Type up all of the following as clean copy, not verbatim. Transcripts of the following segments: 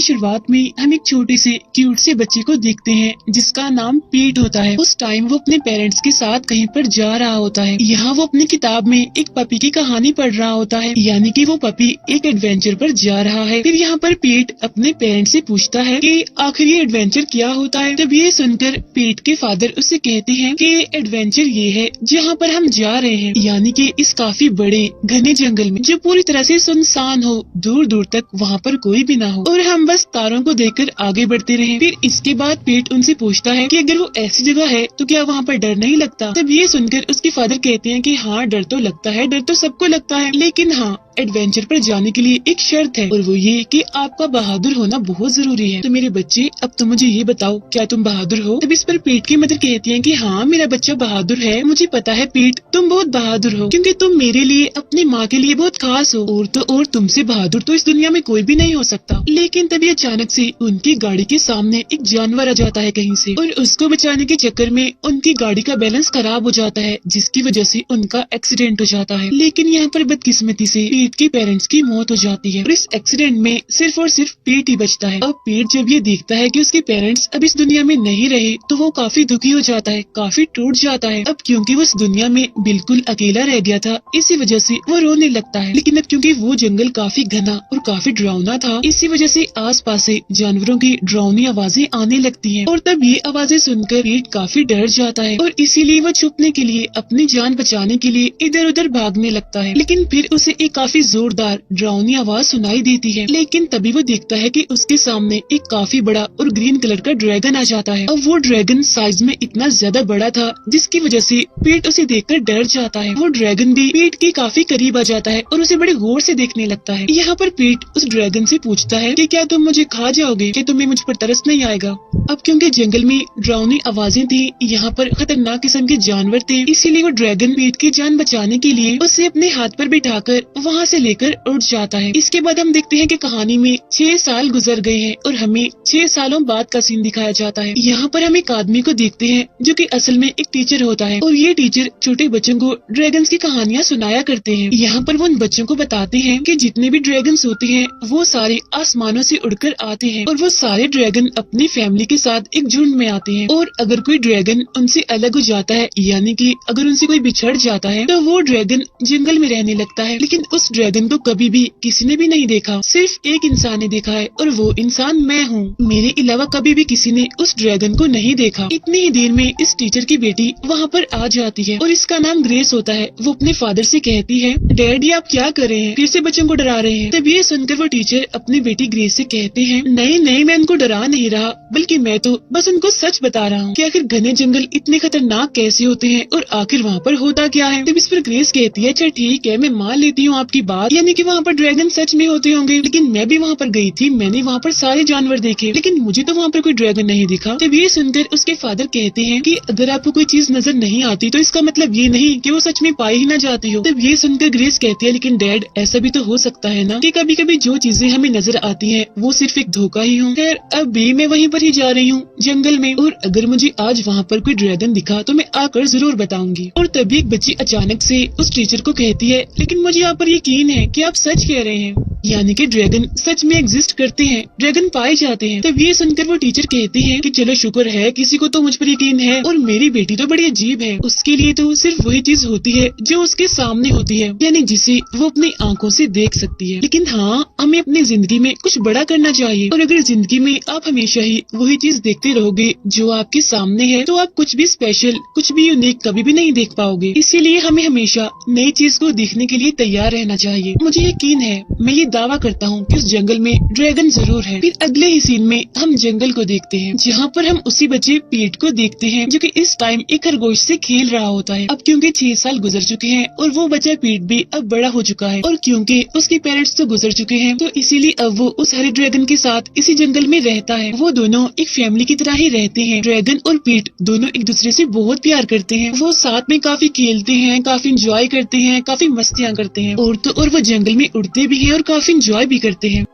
शुरुआत में हम एक छोटे से क्यूट से बच्चे को देखते हैं जिसका नाम पीट होता है। उस टाइम वो अपने पेरेंट्स के साथ कहीं पर जा रहा होता है। यहाँ वो अपनी किताब में एक पपी की कहानी पढ़ रहा होता है, यानी कि वो पपी एक एडवेंचर पर जा रहा है। फिर यहाँ पर पीट अपने पेरेंट्स से पूछता है कि आखिर ये एडवेंचर क्या होता है। तब ये सुनकर पीट के फादर उससे कहते हैं कि एडवेंचर ये है जहाँ पर हम जा रहे हैं, यानी कि इस काफी बड़े घने जंगल में जो पूरी तरह से सुनसान हो, दूर दूर तक वहाँ पर कोई भी ना हो और हम बस तारों को देखकर आगे बढ़ते रहें। फिर इसके बाद पीट उनसे पूछता है कि अगर वो ऐसी जगह है तो क्या वहाँ पर डर नहीं लगता। तब ये सुनकर उसके फादर कहते हैं कि हाँ, डर तो लगता है, डर तो सबको लगता है, लेकिन हाँ, एडवेंचर पर जाने के लिए एक शर्त है और वो ये कि आपका बहादुर होना बहुत जरूरी है। तो मेरे बच्चे, अब तुम मुझे ये बताओ, क्या तुम बहादुर हो। तब इस पर पीट की मदर कहती है कि हाँ, मेरा बच्चा बहादुर है। मुझे पता है पीट, तुम बहुत बहादुर हो क्योंकि तुम मेरे लिए, अपनी माँ के लिए बहुत खास हो और तो और तुमसे बहादुर तो इस दुनिया में कोई भी नहीं हो सकता। लेकिन तभी अचानक से उनकी गाड़ी के सामने एक जानवर आ जाता है कहीं से और उसको बचाने के चक्कर में उनकी गाड़ी का बैलेंस खराब हो जाता है, जिसकी वजह से उनका एक्सीडेंट हो जाता है। लेकिन यहाँ पर बदकिस्मती से पीट के पेरेंट्स की मौत हो जाती है और इस एक्सीडेंट में सिर्फ और सिर्फ पीट ही बचता है। अब पीट जब ये देखता है कि उसके पेरेंट्स अब इस दुनिया में नहीं रहे तो वो काफी दुखी हो जाता है, काफी टूट जाता है। अब क्योंकि वो इस दुनिया में बिल्कुल अकेला रह गया था, इसी वजह से वो रोने लगता है। लेकिन अब क्योंकि वो जंगल काफी घना और काफी डरावना था, इसी वजह से आसपास से जानवरों की डरावनी आवाजें आने लगती हैं और तब ये आवाजें सुनकर पीट काफी डर जाता है और इसीलिए वो छुपने के लिए, अपनी जान बचाने के लिए इधर उधर भागने लगता है। लेकिन फिर उसे एक काफी जोरदार डरावनी आवाज सुनाई देती है। लेकिन तभी वो देखता है कि उसके सामने एक काफी बड़ा और ग्रीन कलर का ड्रैगन आ जाता है। अब वो ड्रैगन साइज में इतना ज्यादा बड़ा था जिसकी वजह से पीट उसे देखकर डर जाता है। वो ड्रैगन भी पीट के काफी करीब आ जाता है और उसे बड़े गौर से देखने लगता है। यहाँ पर पीट उस ड्रैगन से पूछता है कि क्या तुम मुझे खा जाओगे, कि तुम्हें मुझ पर तरस नहीं आएगा। अब क्योंकि जंगल में डरावनी आवाजें थी, यहाँ पर खतरनाक किस्म के जानवर थे, इसीलिए वो ड्रैगन पीट की जान बचाने के लिए उसे अपने हाथ पर बिठाकर वहाँ से लेकर उड़ जाता है। इसके बाद हम देखते हैं कि कहानी में 6 साल गुजर गए हैं और हमें 6 सालों बाद का सीन दिखाया जाता है। यहाँ पर हम एक आदमी को देखते हैं जो कि असल में एक टीचर होता है और ये टीचर छोटे बच्चों को ड्रैगन्स की कहानियाँ सुनाया करते हैं। यहाँ पर वो उन बच्चों को बताते हैं कि जितने भी ड्रैगन्स होते हैं वो सारे आसमानों से उड़कर आते हैं और वो सारे ड्रैगन अपनी फैमिली के साथ एक झुंड में आते हैं और अगर कोई ड्रैगन उनसे अलग हो जाता है, यानी कि अगर उनसे कोई बिछड़ जाता है, तो वो ड्रैगन जंगल में रहने लगता है। लेकिन उस ड्रैगन को कभी भी किसी ने भी नहीं देखा, सिर्फ एक इंसान ने देखा है और वो इंसान मैं हूँ। मेरे अलावा कभी भी किसी ने उस ड्रैगन को नहीं देखा। इतनी ही देर में इस टीचर की बेटी वहाँ पर आ जाती है और इसका नाम ग्रेस होता है। वो अपने फादर से कहती है, डैडी आप क्या कर रहे हैं, फिर से बच्चों को डरा रहे हैं। तब ये सुनकर वो टीचर अपनी बेटी ग्रेस से कहते हैं, नहीं नहीं, मैं उनको डरा नहीं रहा, बल्कि मैं तो बस उनको सच बता रहा हूँ कि आखिर घने जंगल इतने खतरनाक कैसे होते हैं और आखिर वहाँ पर होता क्या है। तब इस पर ग्रेस कहती है, अच्छा ठीक है, मैं मान लेती हूँ आपकी बात, यानी कि वहाँ पर ड्रैगन सच में होते होंगे, लेकिन मैं भी वहाँ पर गई थी, मैंने वहाँ पर सारे जानवर देखे, लेकिन मुझे तो वहाँ पर कोई ड्रैगन नहीं दिखा। तब ये सुनकर उसके फादर कहते हैं कि अगर आपको कोई चीज नजर नहीं आती तो इसका मतलब ये नहीं कि वो सच में पाई ही ना जाती हो। तब ये सुनकर ग्रेस कहती है, लेकिन डैड ऐसा भी तो हो सकता है ना कि कभी कभी जो चीजें हमें नजर आती हैं वो सिर्फ एक धोखा ही हो। खैर अब भी मैं वहीं पर ही जा रही हूँ जंगल में और अगर मुझे आज वहाँ पर कोई ड्रैगन दिखा तो मैं आकर जरूर बताऊंगी। और तभी एक बच्ची अचानक से उस टीचर को कहती है, लेकिन मुझे यहाँ पर यकीन है कि आप सच कह रहे हैं, यानी कि ड्रैगन सच में एग्जिस्ट करते हैं, ड्रैगन पाए जाते हैं। तब ये सुनकर वो टीचर कहते हैं कि चलो शुक्र है किसी को तो मुझ पर यकीन है और मेरी बेटी तो बड़ी अजीब है, उसके लिए तो सिर्फ वही चीज होती है जो उसके सामने होती है, यानी जिसे वो अपनी आंखों से देख सकती है। लेकिन हाँ, हमें अपनी जिंदगी में कुछ बड़ा करना चाहिए और अगर जिंदगी में आप हमेशा ही वही चीज देखते रहोगे जो आपके सामने है तो आप कुछ भी स्पेशल, कुछ भी यूनिक कभी भी नहीं देख पाओगे। इसीलिए हमें हमेशा नई चीज को देखने के लिए तैयार रहना चाहिए। मुझे यकीन है, मैं ये दावा करता हूँ कि उस जंगल में ड्रैगन जरूर है। फिर अगले ही सीन में हम जंगल को देखते हैं जहाँ पर हम उसी बच्चे पीट को देखते हैं जो कि इस टाइम एक खरगोश से खेल रहा होता है। अब क्योंकि 6 साल गुजर चुके हैं और वो बच्चा पीट भी अब बड़ा हो चुका है और क्योंकि उसके पेरेंट्स तो गुजर चुके हैं तो इसीलिए अब वो उस हरे ड्रैगन के साथ इसी जंगल में रहता है। वो दोनों एक फैमिली की तरह ही रहते हैं। ड्रैगन और पीट दोनों एक दूसरे से बहुत प्यार करते हैं। वो साथ में काफी खेलते हैं, काफी इंजॉय करते हैं, काफी मस्तियाँ करते हैं और तो और वो जंगल में उड़ते भी हैं और काफी इंजॉय भी करते हैं।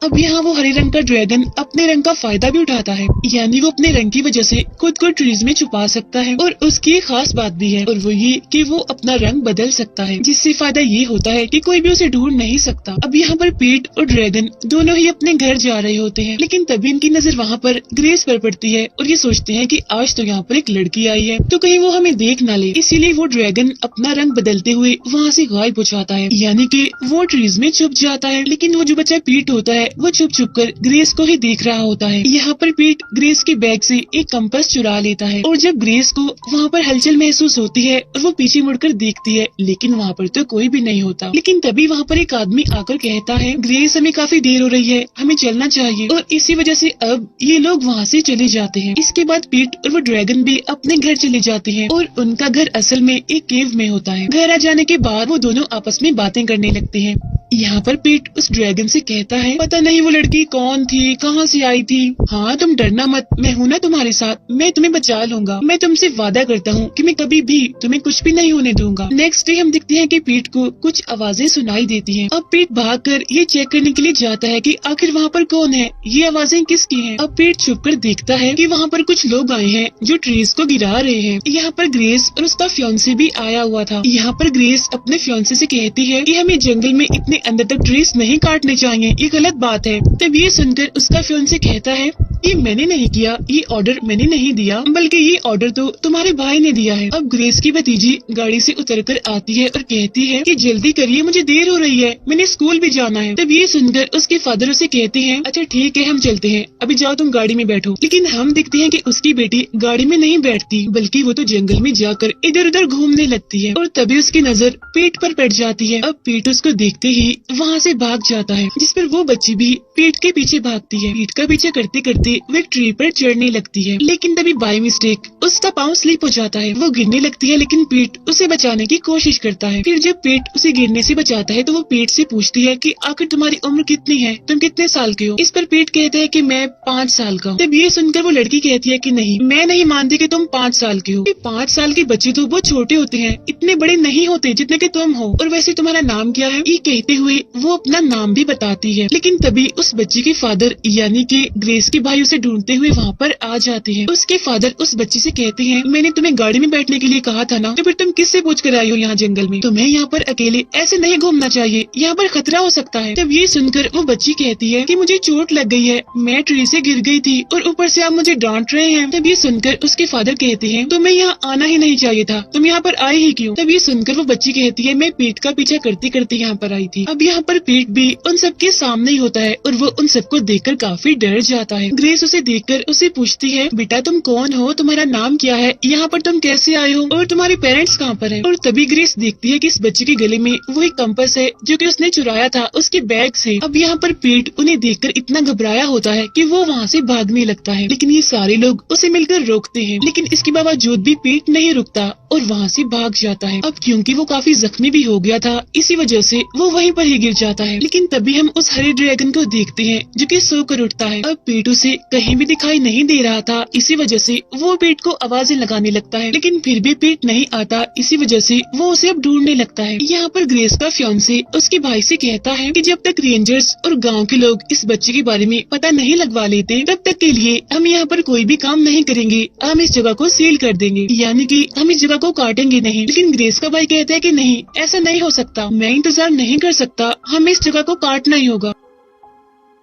अब यहाँ वो हरे रंग का ड्रैगन अपने रंग का फायदा भी उठाता है, यानी वो अपने रंग की वजह से खुद को ट्रीज में छुपा सकता है। और उसकी एक खास बात भी है, और वो ये कि वो अपना रंग बदल सकता है, जिससे फायदा ये होता है कि कोई भी उसे ढूंढ नहीं सकता। अब यहाँ पर पीट और ड्रैगन दोनों ही अपने घर जा रहे होते हैं, लेकिन तभी इनकी नजर वहाँ पर ग्रेस पर पड़ती है और ये सोचते हैं कि आज तो यहाँ पर एक लड़की आई है, तो कहीं वो हमें देख ना ले। इसीलिए वो ड्रैगन अपना रंग बदलते हुए वहाँ से गायब हो जाता है, यानी कि वो ट्रीज में छुप जाता है। लेकिन वो जो बच्चा पीट होता है वो छुप छुप कर ग्रेस को ही देख रहा होता है। यहाँ पर पीट ग्रेस के बैग से एक कंपास चुरा लेता है, और जब ग्रेस को वहाँ पर हलचल महसूस होती है और वो पीछे मुड़कर देखती है, लेकिन वहाँ पर तो कोई भी नहीं होता। लेकिन तभी वहाँ पर एक आदमी आकर कहता है, ग्रेस हमें काफी देर हो रही है, हमें चलना चाहिए। और इसी वजह से अब ये लोग वहाँ से चले जाते हैं। इसके बाद पीट और वो ड्रैगन भी अपने घर चले जाते हैं, और उनका घर असल में एक केव में होता है। घर आ जाने के बाद वो दोनों आपस में बातें करने लगते हैं। यहाँ पर पीट उस ड्रैगन से कहता है, पता नहीं वो लड़की कौन थी, कहाँ से आई थी। हाँ तुम डरना मत, मैं हूँ ना तुम्हारे साथ, मैं तुम्हें बचा लूंगा। मैं तुमसे वादा करता हूँ कि मैं कभी भी तुम्हें कुछ भी नहीं होने दूंगा। नेक्स्ट डे हम देखते हैं कि पीट को कुछ आवाजें सुनाई देती हैं। अब पीट भागकर ये चेक करने के लिए जाता है कि आखिर वहाँ पर कौन है, ये आवाजें किसकी हैं। अब पीट छुपकर देखता है कि वहाँ पर कुछ लोग आए हैं जो ट्रीज को गिरा रहे हैं। यहाँ पर ग्रेस और उसका फियांसे भी आया हुआ था। यहाँ पर ग्रेस अपने फियांसे से कहती है कि हमें जंगल में इतने अंदर तक ट्रीज नहीं काटने चाहिए, ये गलत बात है। तब ये सुनकर उसका फियांसे कहता है, ये मैंने नहीं किया, ये ऑर्डर मैंने नहीं दिया, बल्कि ये ऑर्डर तो तुम्हारे भाई ने दिया है। अब ग्रेस की भतीजी गाड़ी से उतरकर आती है और कहती है कि जल्दी करिए, मुझे देर हो रही है, मैंने स्कूल भी जाना है। तब ये सुनकर उसके फादर उसे कहते हैं, अच्छा ठीक है हम चलते हैं, अभी जाओ तुम गाड़ी में बैठो। लेकिन हम देखते हैं कि उसकी बेटी गाड़ी में नहीं बैठती, बल्कि वो तो जंगल में जाकर इधर उधर घूमने लगती है। और तभी उसकी नजर पीट पर पड़ जाती है। अब पीट उसको देखते ही वहाँ से भाग जाता है, जिस पर वो बच्ची भी पीट के पीछे भागती है। पीट का पीछे करते करते वो एक ट्री पर चढ़ने लगती है, लेकिन तभी बाय मिस्टेक उसका पाँव स्लिप हो जाता है। वो गिरने लगती है, लेकिन पीट उसे बचाने की कोशिश करता है। फिर जब पीट उसे गिरने से बचाता है तो वो पीट से पूछती है कि आखिर तुम्हारी उम्र कितनी है, तुम कितने साल के हो। इस पर पीट कहता है कि मैं 5 साल का हूँ। तब ये सुनकर वो लड़की कहती है कि नहीं, मैं नहीं मानती कि तुम 5 साल के हो। 5 साल के बच्चे तो बहुत छोटे होते हैं, इतने बड़े नहीं होते जितने कि तुम हो। और वैसे तुम्हारा नाम क्या है, ये कहते हुए वो अपना नाम भी बताती है। लेकिन तभी उस बच्ची के फादर यानी कि ग्रेस के भाई उसे ढूंढते हुए वहाँ पर आ जाते हैं। उसके फादर उस बच्ची से कहते हैं, मैंने तुम्हें गाड़ी में बैठने के लिए कहा था ना, तो फिर तुम किससे पूछ कर आई हो यहाँ जंगल में, तुम्हें यहाँ पर अकेले ऐसे नहीं घूमना चाहिए, यहाँ पर खतरा हो सकता है। तब ये सुनकर वो बच्ची कहती है कि मुझे चोट लग गई है, मैं ट्री से गिर गई थी और ऊपर से आप मुझे डांट रहे हैं। तब ये सुनकर उसके फादर कहते हैं, तुम्हें यहाँ आना ही नहीं चाहिए था, तुम यहाँ पर आई ही क्यों। तब ये सुनकर वो बच्ची कहती है, मैं पीट का पीछा करते करते यहाँ पर आई थी। अब यहाँ पर पीट भी उन सबके सामने ही होता है और वो उन सबको देखकर काफी डर जाता है। ग्रेस उसे देखकर उसे पूछती है, बेटा तुम कौन हो, तुम्हारा नाम क्या है, यहाँ पर तुम कैसे आए हो और तुम्हारे पेरेंट्स कहाँ पर हैं। और तभी ग्रेस देखती है कि इस बच्चे के गले में वो एक कंपास है जो कि उसने चुराया था उसके बैग से। अब यहाँ पर पीट उन्हें देखकर इतना घबराया होता है कि वो वहाँ से भागने लगता है, लेकिन ये सारे लोग उसे मिलकर रोकते हैं। लेकिन इसके बावजूद भी पीट नहीं रुकता और वहाँ से भाग जाता है। अब क्योंकि वो काफी जख्मी भी हो गया था, इसी वजह से वो वहीं पर ही गिर जाता है। लेकिन तभी हम उस हरे ड्रैगन को देखते हैं जो कि सोकर उठता है। अब पीट उसे कहीं भी दिखाई नहीं दे रहा था, इसी वजह से वो पीट को आवाजें लगाने लगता है, लेकिन फिर भी पीट नहीं आता, इसी वजह से वो उसे अब ढूंढने लगता है। यहाँ पर ग्रेस का फियांसे उसके भाई से कहता है कि जब तक रेंजर्स और गांव के लोग इस बच्चे के बारे में पता नहीं लगवा लेते, तब तक के लिए हम यहाँ पर कोई भी काम नहीं करेंगे, हम इस जगह को सील कर देंगे, यानी कि हम इस जगह को काटेंगे नहीं। लेकिन ग्रेस का भाई कहता है कि नहीं, ऐसा नहीं हो सकता, मैं इंतजार नहीं कर सकता, हमें इस जगह को काटना ही होगा।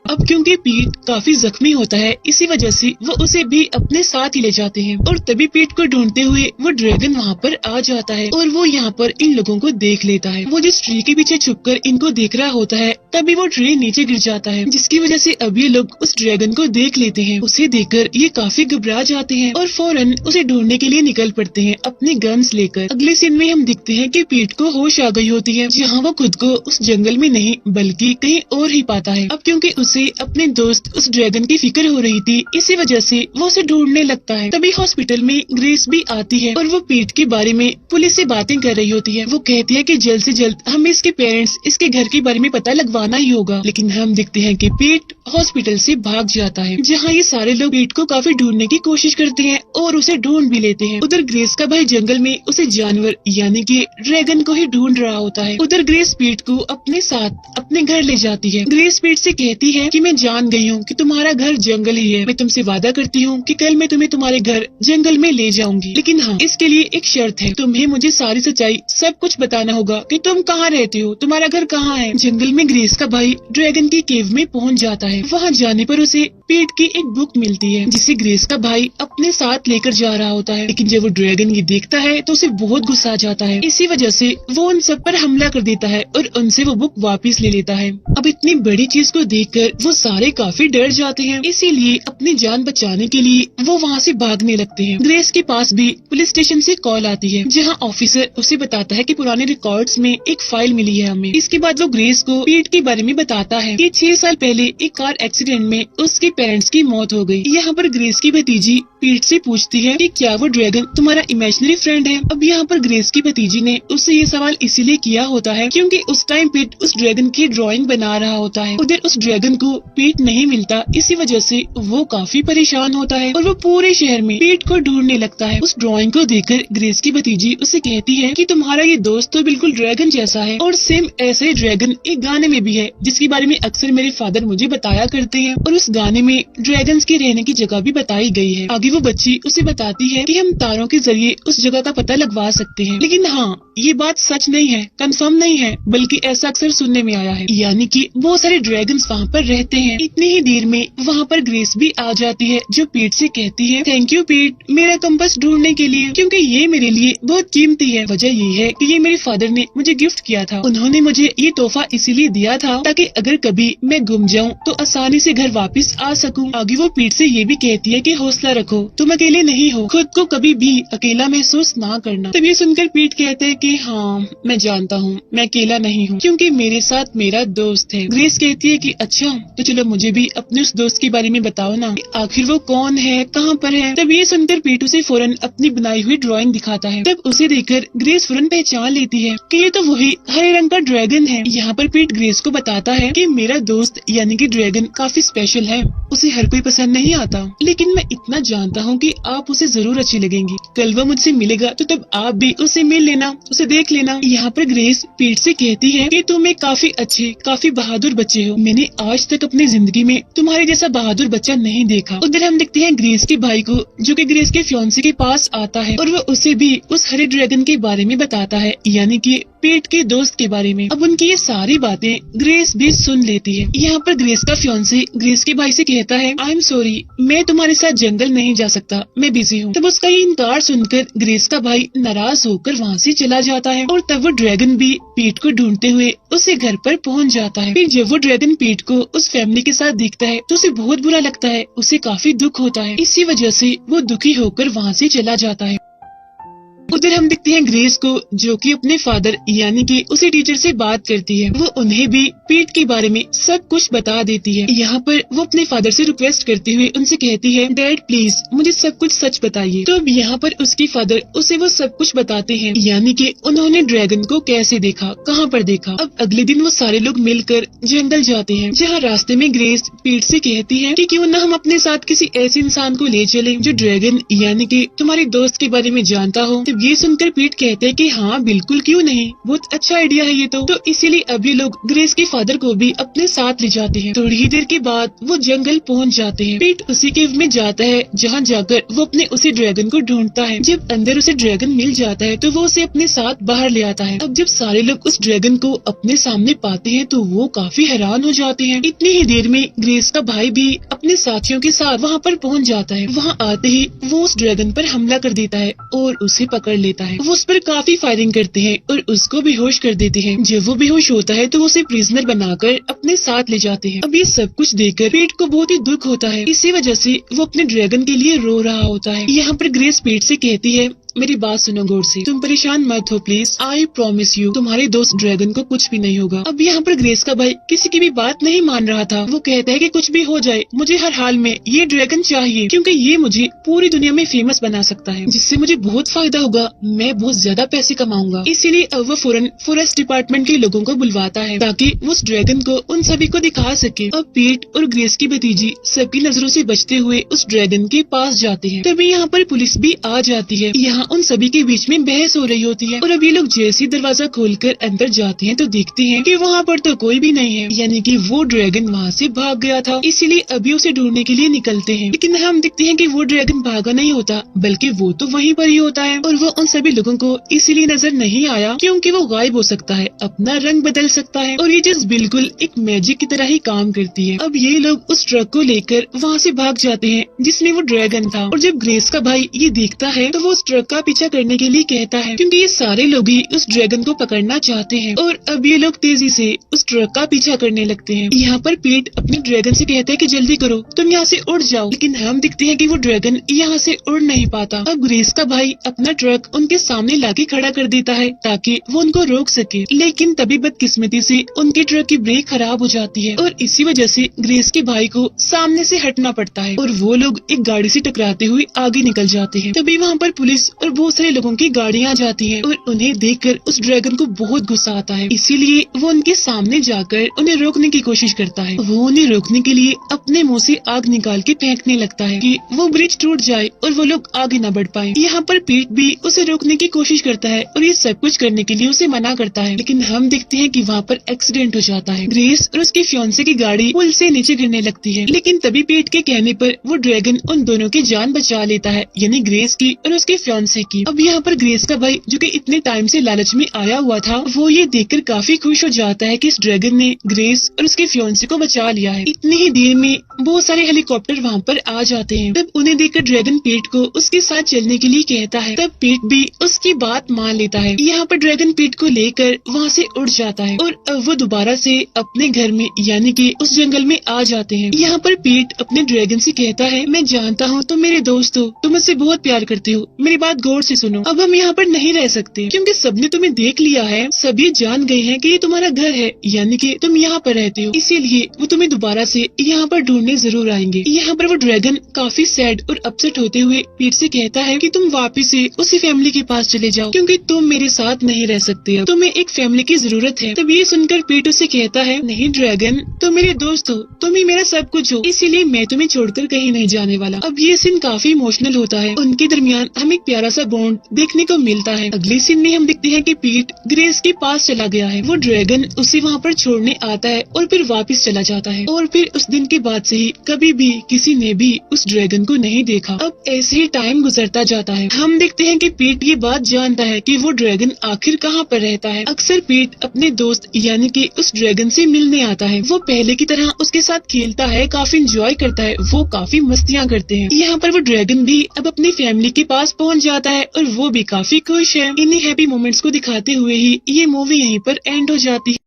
अब क्योंकि पीट काफी जख्मी होता है, इसी वजह से वो उसे भी अपने साथ ही ले जाते हैं। और तभी पीट को ढूंढते हुए वो ड्रैगन वहाँ पर आ जाता है और वो यहाँ पर इन लोगों को देख लेता है। वो जिस ट्री के पीछे छुपकर इनको देख रहा होता है, तभी वो ट्री नीचे गिर जाता है, जिसकी वजह से अब ये लोग उस ड्रैगन को देख लेते हैं। उसे देखकर ये काफी घबरा जाते हैं और फौरन उसे ढूंढने के लिए निकल पड़ते हैं अपने गन्स लेकर। अगले सीन में हम दिखते हैं कि पीट को होश आ गई होती है, जहाँ वो खुद को उस जंगल में नहीं बल्कि कहीं और ही पाता है। अब क्योंकि उसे अपने दोस्त उस ड्रैगन की फिक्र हो रही थी, इसी वजह से वो उसे ढूंढने लगता है। तभी हॉस्पिटल में ग्रेस भी आती है और वो पीट के बारे में पुलिस से बातें कर रही होती है। वो कहती है कि जल्द से जल्द हमें इसके पेरेंट्स, इसके घर के बारे में पता लगवा पाना ही होगा। लेकिन हम देखते हैं कि पीट हॉस्पिटल से भाग जाता है, जहाँ ये सारे लोग पीट को काफी ढूंढने की कोशिश करते हैं और उसे ढूंढ भी लेते हैं। उधर ग्रेस का भाई जंगल में उसे जानवर यानी कि ड्रैगन को ही ढूंढ रहा होता है। उधर ग्रेस पीट को अपने साथ अपने घर ले जाती है। ग्रेस पीट से कहती है कि मैं जान गई हूँ कि तुम्हारा घर जंगल ही है। मैं तुमसे वादा करती हूँ कि कल मैं तुम्हें तुम्हारे घर जंगल में ले जाऊंगी, लेकिन हाँ, इसके लिए एक शर्त है। तुम्हें मुझे सारी सच्चाई सब कुछ बताना होगा कि तुम कहाँ रहते हो, तुम्हारा घर कहाँ है। जंगल में ग्रेस का भाई ड्रैगन की केव में पहुँच जाता है। वहाँ जाने पर उसे पीट की एक बुक मिलती है, जिसे ग्रेस का भाई अपने साथ लेकर जा रहा होता है। लेकिन जब वो ड्रैगन ये देखता है तो उसे बहुत गुस्सा आ जाता है। इसी वजह से वो उन सब पर हमला कर देता है और उनसे वो बुक वापस ले लेता है। अब इतनी बड़ी चीज को देखकर वो सारे काफी डर जाते हैं, इसीलिए अपनी जान बचाने के लिए वो वहाँ से भागने लगते हैं। ग्रेस के पास भी पुलिस स्टेशन से कॉल आती है, जहाँ ऑफिसर उसे बताता है कि पुराने रिकॉर्ड्स में एक फाइल मिली है हमें। इसके बाद वो ग्रेस को पीट के बारे में बताता है कि 6 साल पहले एक कार एक्सीडेंट में उसके पेरेंट्स की मौत हो गई। यहाँ पर ग्रेस की भतीजी पीट से पूछती है कि क्या वो ड्रैगन तुम्हारा इमेजिनरी फ्रेंड है। अब यहाँ पर ग्रेस की भतीजी ने उससे ये सवाल इसीलिए किया होता है क्योंकि उस टाइम पीट उस ड्रैगन की ड्राइंग बना रहा होता है। उधर उस ड्रैगन को पीट नहीं मिलता, इसी वजह से वो काफी परेशान होता है और वो पूरे शहर में पीट को ढूंढने लगता है। उस ड्राइंग को देखकर ग्रेस की भतीजी उसे कहती है कि तुम्हारा ये दोस्त तो बिल्कुल ड्रैगन जैसा है और सेम ऐसे ही ड्रैगन एक गाने में भी है, जिसके बारे में अक्सर मेरे फादर मुझे बताया करते हैं और उस गाने में ड्रैगन्स के रहने की जगह भी बताई गई है। आगे वो बच्ची उसे बताती है कि हम तारों के जरिए उस जगह का पता लगवा सकते हैं, लेकिन हाँ, ये बात सच नहीं है, कंफर्म नहीं है, बल्कि ऐसा अक्सर सुनने में आया है, यानी कि बहुत सारे ड्रैगन्स वहाँ पर रहते हैं। इतनी ही देर में वहाँ पर ग्रेस भी आ जाती है, जो पीट से कहती है थैंक यू पीट, मेरा कंपास ढूंढने के लिए, क्योंकि ये मेरे लिए बहुत कीमती है। वजह ये है कि ये मेरे फादर ने मुझे गिफ्ट किया था। उन्होंने मुझे ये तोहफा इसीलिए दिया था ताकि अगर कभी मैं गुम जाऊँ तो आसानी से घर वापस आ सकूँ। आगे वो पीट से ये भी कहती है कि हौसला रखो, तुम अकेले नहीं हो, खुद को कभी भी अकेला महसूस ना करना। तब ये सुनकर पीट कहते हैं कि हाँ, मैं जानता हूँ मैं अकेला नहीं हूँ, क्योंकि मेरे साथ मेरा दोस्त है। ग्रेस कहती है कि अच्छा, तो चलो मुझे भी अपने उस दोस्त के बारे में बताओ ना, आखिर वो कौन है, कहाँ पर है। तब ये सुनकर पीट उसे फौरन अपनी बनाई हुई ड्राइंग दिखाता है। तब उसे देखकर ग्रेस फौरन पहचान लेती है कि ये तो वही हरे रंग का ड्रैगन है। यहाँ पर पीट ग्रेस को बताता है कि मेरा दोस्त यानी कि ड्रैगन काफी स्पेशल है, उसे हर कोई पसंद नहीं आता, लेकिन मैं इतना जानता हूँ कि आप उसे जरूर अच्छी लगेंगी। कल वो मुझसे मिलेगा तो तब आप भी उसे मिल लेना, उसे देख लेना। यहाँ पर ग्रेस पीट से कहती है कि तुम एक काफी अच्छे, काफी बहादुर बच्चे हो। मैंने आज तक अपनी जिंदगी में तुम्हारे जैसा बहादुर बच्चा नहीं देखा। उधर हम देखते हैं ग्रेस के भाई को, जो कि ग्रेस के फियांसे के पास आता है और वो उसे भी उस हरे ड्रैगन के बारे में बताता है, यानी कि पीट के दोस्त के बारे में। अब उनकी ये सारी बातें ग्रेस भी सुन लेती है। यहाँ पर ग्रेस का फियांसे ग्रेस के भाई से कहता है आई एम सॉरी, मैं तुम्हारे साथ जंगल नहीं जा सकता, मैं बिजी हूँ। तब उसका ये इनकार सुनकर ग्रेस का भाई नाराज होकर वहाँ से चला जाता है और तब वो ड्रैगन भी पीट को ढूंढते हुए उसे घर पर पहुँच जाता है। फिर जब वो ड्रैगन पीट को उस फैमिली के साथ देखता है तो उसे बहुत बुरा लगता है, उसे काफी दुख होता है। इसी वजह से वो दुखी होकर वहाँ से चला जाता है। उधर हम देखते हैं ग्रेस को, जो कि अपने फादर यानी कि उसी टीचर से बात करती है। वो उन्हें भी पीट के बारे में सब कुछ बता देती है। यहाँ पर वो अपने फादर से रिक्वेस्ट करते हुए उनसे कहती है डैड प्लीज मुझे सब कुछ सच बताइए। तो अब यहाँ पर उसकी फादर उसे वो सब कुछ बताते हैं, यानी कि उन्होंने ड्रैगन को कैसे देखा, कहाँ पर देखा। अब अगले दिन वो सारे लोग मिलकर जंगल जाते हैं, जहाँ रास्ते में ग्रेस पीट से कहती है कि क्यों न हम अपने साथ किसी ऐसे इंसान को ले चले जो ड्रैगन यानी कि तुम्हारे दोस्त के बारे में जानता हो। ये सुनकर पीट कहते हैं कि हाँ बिल्कुल, क्यों नहीं, बहुत अच्छा आइडिया है ये तो इसीलिए अभी लोग ग्रेस के फादर को भी अपने साथ ले जाते हैं। थोड़ी ही देर के बाद वो जंगल पहुंच जाते हैं। पीट उसी केव में जाता है जहाँ जाकर वो अपने उसी ड्रैगन को ढूंढता है। जब अंदर उसे ड्रैगन मिल जाता है तो वो उसे अपने साथ बाहर ले आता है। अब जब सारे लोग उस ड्रैगन को अपने सामने पाते हैं तो वो काफी हैरान हो जाते हैं। इतनी ही देर में ग्रेस का भाई भी अपने साथियों के साथ वहाँ पर पहुँच जाता है। वहाँ आते ही वो उस ड्रैगन पर हमला कर देता है और उसे पकड़ लेता है। वो उस पर काफी फायरिंग करते हैं और उसको बेहोश कर देते हैं। जब वो बेहोश होता है तो वो उसे प्रिजनर बनाकर अपने साथ ले जाते हैं। अब ये सब कुछ देखकर पीट को बहुत ही दुख होता है, इसी वजह से वो अपने ड्रैगन के लिए रो रहा होता है। यहाँ पर ग्रेस पीट से कहती है मेरी बात सुनो गौर से, तुम परेशान मत हो प्लीज। आई प्रॉमिस यू तुम्हारे दोस्त ड्रैगन को कुछ भी नहीं होगा। अब यहाँ पर ग्रेस का भाई किसी की भी बात नहीं मान रहा था। वो कहता है कि कुछ भी हो जाए मुझे हर हाल में ये ड्रैगन चाहिए, क्योंकि ये मुझे पूरी दुनिया में फेमस बना सकता है, जिससे मुझे बहुत फायदा होगा, मैं बहुत ज्यादा पैसे कमाऊंगा। इसीलिए अब वो फौरन फॉरेस्ट डिपार्टमेंट के लोगों को बुलवाता है ताकि वो उस ड्रैगन को उन सभी को दिखा सके। अब पीट और ग्रेस की भतीजी सबकी नजरों से बचते हुए उस ड्रैगन के पास जाते हैं। तभी यहाँ पर पुलिस भी आ जाती है। यहाँ उन सभी के बीच में बहस हो रही होती है और अब ये लोग जैसे दरवाजा खोलकर अंदर जाते हैं तो देखते हैं कि वहाँ पर तो कोई भी नहीं है, यानी कि वो ड्रैगन वहाँ से भाग गया था। इसीलिए अभी उसे ढूंढने के लिए निकलते हैं, लेकिन हम देखते हैं कि वो ड्रैगन भागा नहीं होता, बल्कि वो तो वहीं पर ही होता है। और वो उन सभी लोगों को इसीलिए नजर नहीं आया क्योंकि वो गायब हो सकता है, अपना रंग बदल सकता है और ये चीज बिल्कुल एक मैजिक की तरह ही काम करती है। अब ये लोग उस ट्रक को लेकर वहाँ से भाग जाते हैं जिसमें वो ड्रैगन था। और जब ग्रेस का भाई ये देखता है तो वो उस ट्रक का पीछा करने के लिए कहता है, क्योंकि ये सारे लोग ही उस ड्रैगन को पकड़ना चाहते हैं। और अब ये लोग तेजी से उस ट्रक का पीछा करने लगते हैं। यहाँ पर पीट अपने ड्रैगन से कहता है कि जल्दी करो, तुम यहाँ से उड़ जाओ, लेकिन हम दिखते हैं कि वो ड्रैगन यहाँ से उड़ नहीं पाता। अब ग्रेस का भाई अपना ट्रक उनके सामने लाके खड़ा कर देता है ताकि वो उनको रोक सके, लेकिन तभी बदकिस्मती से उनके ट्रक की ब्रेक खराब हो जाती है और इसी वजह से ग्रेस के भाई को सामने से हटना पड़ता है और वो लोग एक गाड़ी से टकराते हुए आगे निकल जाते हैं। तभी वहाँ पर पुलिस और बहुत सारे लोगों की गाड़ियाँ जाती हैं और उन्हें देखकर उस ड्रैगन को बहुत गुस्सा आता है। इसीलिए वो उनके सामने जाकर उन्हें रोकने की कोशिश करता है। वो उन्हें रोकने के लिए अपने मुंह से आग निकाल के फेंकने लगता है कि वो ब्रिज टूट जाए और वो लोग आगे न बढ़ पाए। यहाँ पर पीट भी उसे रोकने की कोशिश करता है और ये सब कुछ करने के लिए उसे मना करता है, लेकिन हम देखते हैं कि वहाँ पर एक्सीडेंट हो जाता है। ग्रेस और उसकी फियांसे की गाड़ी पुल से नीचे गिरने लगती है, लेकिन तभी पीट के कहने पर वो ड्रैगन उन दोनों की जान बचा लेता है, यानी ग्रेस की और उसके फियांसे की। अब यहाँ पर ग्रेस का भाई जो कि इतने टाइम से लालच में आया हुआ था, वो ये देखकर काफी खुश हो जाता है कि इस ड्रैगन ने ग्रेस और उसके फियांसे को बचा लिया है। इतनी ही देर में बहुत सारे हेलीकॉप्टर वहाँ पर आ जाते हैं। तब उन्हें देखकर ड्रैगन पीट को उसके साथ चलने के लिए कहता है। तब पीट भी उसकी बात मान लेता है। यहाँ पर ड्रैगन पीट को लेकर वहाँ से उड़ जाता है और अब वो दोबारा से अपने घर में यानी कि उस जंगल में आ जाते हैं। यहाँ पर पीट अपने ड्रैगन से कहता है, मैं जानता हूँ तुम मेरे दोस्त हो, तुम मुझसे बहुत प्यार करते हो, मेरी बात गौर से सुनो। अब हम यहाँ पर नहीं रह सकते क्योंकि सबने तुम्हें देख लिया है, सभी जान गए हैं कि ये तुम्हारा घर है, यानी कि तुम यहाँ पर रहते हो, इसीलिए वो तुम्हें दोबारा से यहाँ पर ढूंढने जरूर आएंगे। यहाँ पर वो ड्रैगन काफी सैड और अपसेट होते हुए पीट से कहता है कि तुम वापिस से उसी फैमिली के पास चले जाओ क्योंकि तुम मेरे साथ नहीं रह सकते, अब तुम्हें एक फैमिली की जरूरत है। तब ये सुनकर पीट उसे कहता है, नहीं ड्रैगन, तुम मेरे दोस्त हो, तुम ही मेरा सब कुछ हो, इसीलिए मैं तुम्हें छोड़कर कहीं नहीं जाने वाला। अब ये सीन काफी इमोशनल होता है, उनके दरमियान हमें एक प्यारा सा बॉन्ड देखने को मिलता है। अगले सीन में हम देखते हैं कि पीट ग्रेस के पास चला गया है, वो ड्रैगन उसे वहाँ पर छोड़ने आता है और फिर वापस चला जाता है और फिर उस दिन के बाद से ही कभी भी किसी ने भी उस ड्रैगन को नहीं देखा। अब ऐसे ही टाइम गुजरता जाता है। हम देखते हैं कि पीट ये बात जानता है कि वो ड्रैगन आखिर कहाँ पर रहता है। अक्सर पीट अपने दोस्त यानी कि उस ड्रैगन से मिलने आता है। वो पहले की तरह उसके साथ खेलता है, काफी एंजॉय करता है, वो काफी मस्तियाँ करते हैं। यहाँ पर वो ड्रैगन भी अब अपनी फैमिली के पास पहुँच जाता है और वो भी काफी खुश है। इन्हीं हैप्पी मोमेंट्स को दिखाते हुए ही ये मूवी यहीं पर एंड हो जाती है।